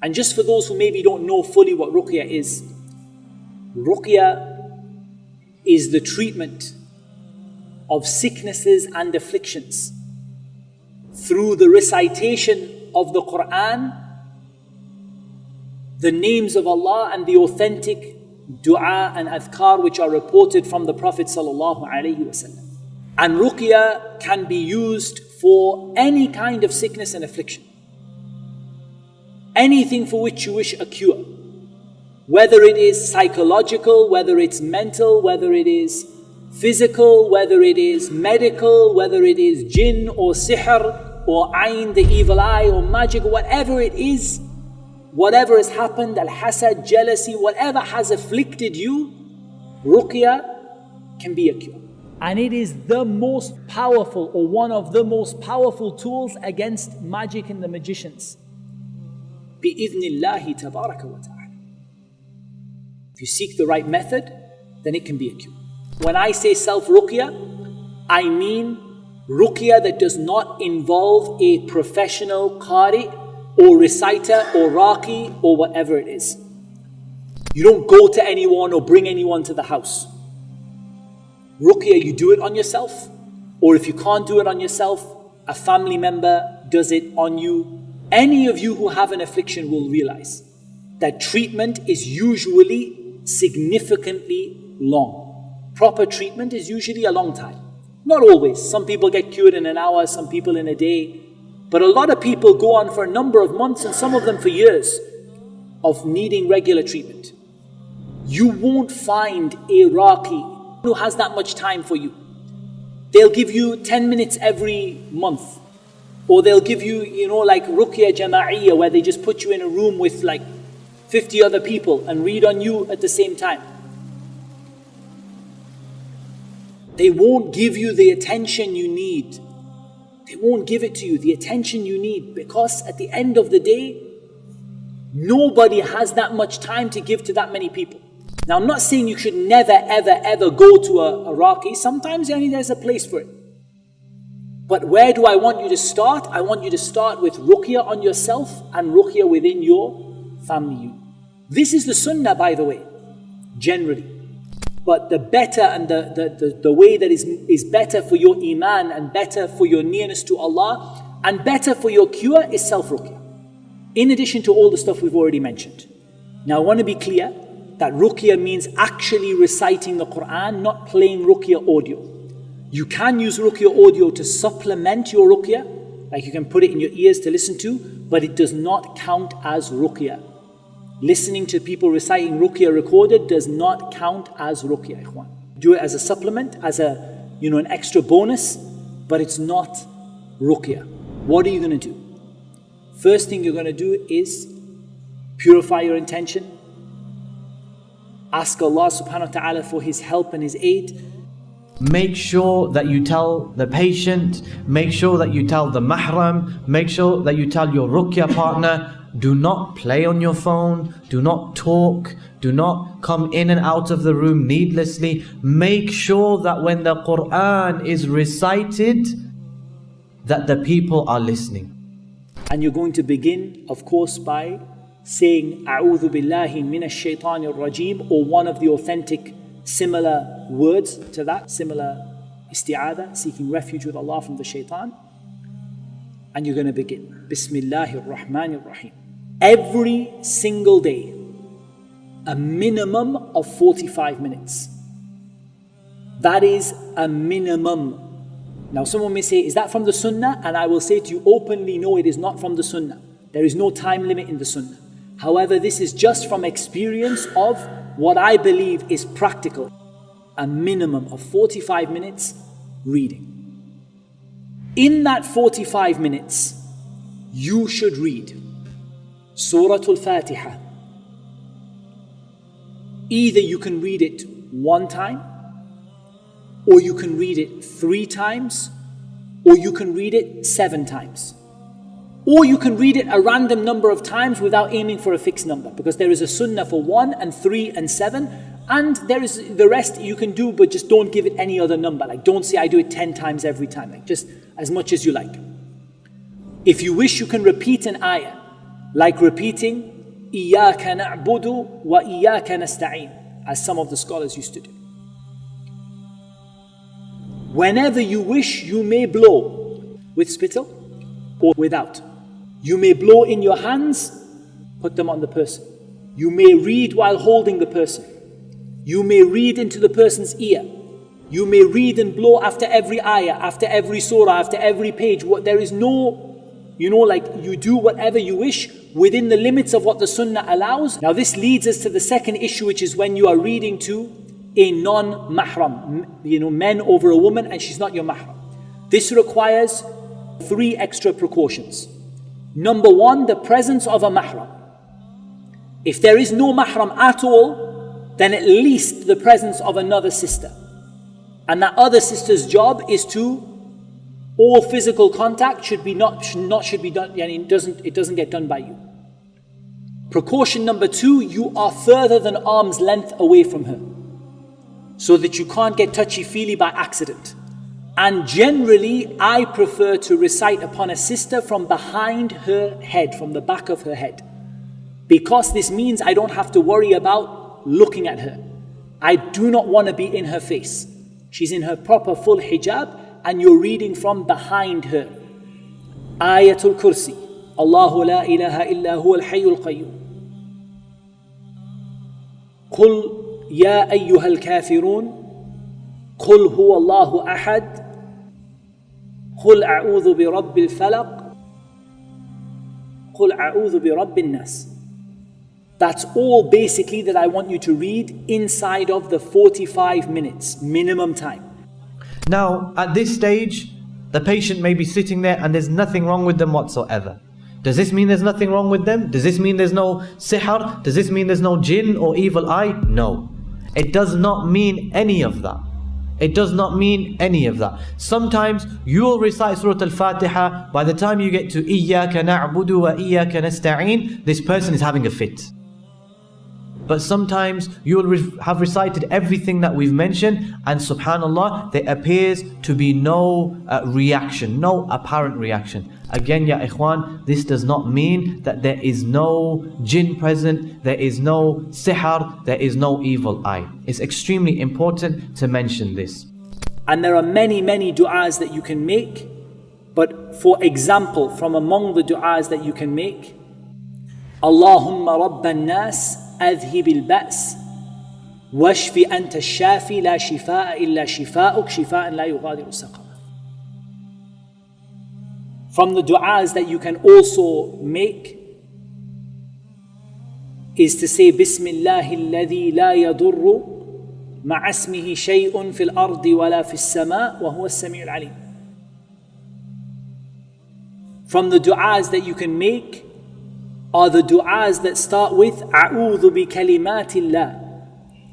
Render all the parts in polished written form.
And just for those who maybe don't know fully what ruqya is the treatment of sicknesses and afflictions through the recitation of the Quran, the names of Allah, and the authentic dua and adhkar which are reported from the Prophet sallallahu alaihi wasallam. And ruqya can be used for any kind of sickness and affliction. Anything for which you wish a cure. Whether it is psychological, whether it's mental, whether it is physical, whether it is medical, whether it is jinn or sihr or ayn, the evil eye, or magic, whatever it is, whatever has happened, al-hasad, jealousy, whatever has afflicted you, ruqya can be a cure. And it is the most powerful, or one of the most powerful tools against magic and the magicians. Bi-idhnillahi tabaraka wa ta'ala. If you seek the right method, then it can be a cure. When I say self-ruqya, I mean ruqya that does not involve a professional qari or reciter or raqi or whatever it is. You don't go to anyone or bring anyone to the house. Ruqya, you do it on yourself, or if you can't do it on yourself, a family member does it on you. Any of you who have an affliction will realize that treatment is usually significantly long. Proper treatment is usually a long time. Not always. Some people get cured in an hour, some people in a day. But a lot of people go on for a number of months, and some of them for years, of needing regular treatment. You won't find a raqi who has that much time for you. They'll give you 10 minutes every month. Or they'll give you, like ruqya jama'iyya, where they just put you in a room with like 50 other people and read on you at the same time. They won't give you the attention you need. They won't give it to you, the attention you need, because at the end of the day, nobody has that much time to give to that many people. Now, I'm not saying you should never, ever, ever go to a raqi. Sometimes there's a place for it. But where do I want you to start? I want you to start with ruqya on yourself and ruqya within your family unit. This is the sunnah, by the way, generally. But the better and the way that is better for your iman and better for your nearness to Allah and better for your cure is self-ruqya. In addition to all the stuff we've already mentioned. Now I want to be clear that ruqya means actually reciting the Quran, not playing ruqya audio. You can use ruqya audio to supplement your ruqya, like you can put it in your ears to listen to, but it does not count as ruqya. Listening to people reciting ruqya recorded does not count as ruqya, ikhwan. Do it as a supplement, as an extra bonus, but it's not ruqya. What are you going to do? First thing you're going to do is purify your intention. Ask Allah subhanahu wa ta'ala for His help and His aid. Make sure that you tell the patient, make sure that you tell the mahram, make sure that you tell your ruqya partner, do not play on your phone, do not talk, do not come in and out of the room needlessly. Make sure that when the Quran is recited, that the people are listening. And you're going to begin, of course, by saying A'udhu billahi minash shaitanir rajim, or one of the authentic similar words to that, similar isti'adha, seeking refuge with Allah from the shaitan. And you're going to begin Bismillahir Rahmanir Rahim. Every single day, a minimum of 45 minutes. That is a minimum. Now someone may say, is that from the sunnah? And I will say to you openly, no, it is not from the sunnah. There is no time limit in the sunnah. However, this is just from experience of what I believe is practical. A minimum of 45 minutes reading. In that 45 minutes, you should read Surah Al-Fatiha. Either you can read it one time, or you can read it 3 times, or you can read it 7 times. Or you can read it a random number of times without aiming for a fixed number, because there is a sunnah for 1 and 3 and 7, and there is the rest you can do, but just don't give it any other number. Like don't say I do it 10 times every time, like just as much as you like. If you wish, you can repeat an ayah, like repeating إِيَّاكَ نَعْبُدُ وَإِيَّاكَ نَسْتَعِينُ, as some of the scholars used to do. Whenever you wish, you may blow with spittle or without. You may blow in your hands, put them on the person. You may read while holding the person. You may read into the person's ear. You may read and blow after every ayah, after every surah, after every page. There is no, like you do whatever you wish within the limits of what the sunnah allows. Now this leads us to the second issue, which is when you are reading to a non-mahram, men over a woman and she's not your mahram. This requires 3 extra precautions. Number 1, the presence of a mahram. If there is no mahram at all, then at least the presence of another sister. And that other sister's job is to, all physical contact should be done, it doesn't get done by you. Precaution number 2, you are further than arm's length away from her, so that you can't get touchy-feely by accident. And generally, I prefer to recite upon a sister from behind her head, from the back of her head. Because this means I don't have to worry about looking at her. I do not want to be in her face. She's in her proper full hijab and you're reading from behind her. Ayatul Kursi. Allahu la ilaha illa huwa al-hayyul qayyum. Qul يا أيها الكافرون قل هو الله أحد قل أعوذ برب الفلق قل أعوذ برب الناس. That's all basically that I want you to read inside of the 45 minutes minimum time. Now, at this stage, the patient may be sitting there and there's nothing wrong with them whatsoever. Does this mean there's nothing wrong with them? Does this mean there's no sihr? Does this mean there's no jinn or evil eye? No. It does not mean any of that. It does not mean any of that. Sometimes you will recite Surah Al-Fatiha, by the time you get to إِيَّاكَ نَعْبُدُ وَإِيَّاكَ نَسْتَعِينُ, this person is having a fit. But sometimes you will have recited everything that we've mentioned and subhanallah, there appears to be no reaction, no apparent reaction. Again, ya ikhwan, this does not mean that there is no jinn present, there is no sihr, there is no evil eye. It's extremely important to mention this. And there are many, many du'as that you can make. But for example, from among the du'as that you can make, Allahumma rabban nas أذهب البأس واشف أنت الشافي لا شفاء إلا شفاءك شفاء لا يغادر سقما. From the du'as that you can also make is to say بسم الله الذي لا يضر مع اسمه شيء في الأرض ولا في السماء وهو السميع العليم. From the du'as that you can make are the du'as that start with أعوذ بكلمات الله,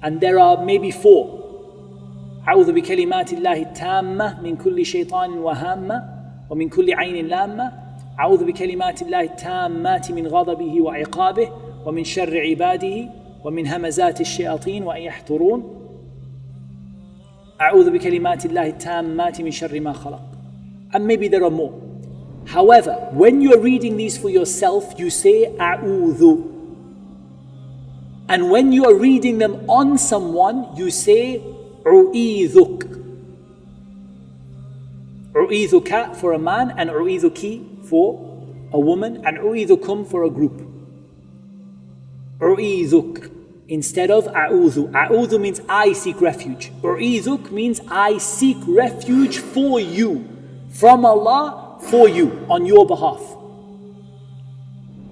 and there are maybe 4. أعوذ بكلمات الله التامة من كل شيطان وهامة ومن كل عين لامة. أعوذ بكلمات الله التامات من غضبه وعقابه ومن شر عباده ومن همزات الشياطين وأن يحضرون. أعوذ بكلمات الله التامات من شر ما خلق. And maybe there are more. However, when you're reading these for yourself, you say A'udhu. And when you are reading them on someone, you say U'idhuk. U'idhuka for a man, and U'idhuki for a woman, and U'idhukum for a group. U'idhuk instead of A'udhu. A'udhu means I seek refuge. U'idhuk means I seek refuge for you, from Allah, for you, on your behalf.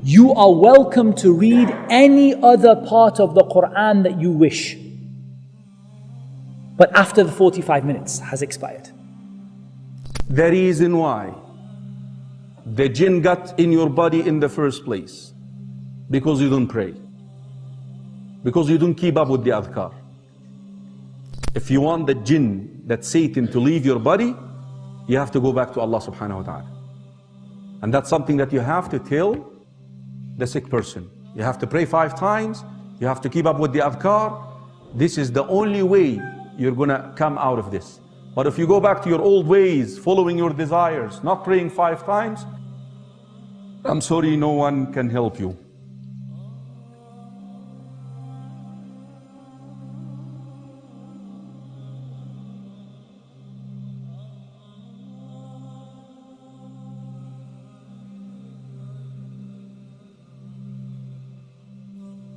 You are welcome to read any other part of the Quran that you wish, but after the 45 minutes has expired. The reason why the jinn got in your body in the first place, because you don't pray, because you don't keep up with the adhkar. If you want the jinn, that Satan, to leave your body, you have to go back to Allah subhanahu wa ta'ala. And that's something that you have to tell the sick person. You have to pray 5 times, you have to keep up with the adhkar. This is the only way you're gonna come out of this. But if you go back to your old ways, following your desires, not praying 5 times, I'm sorry, no one can help you.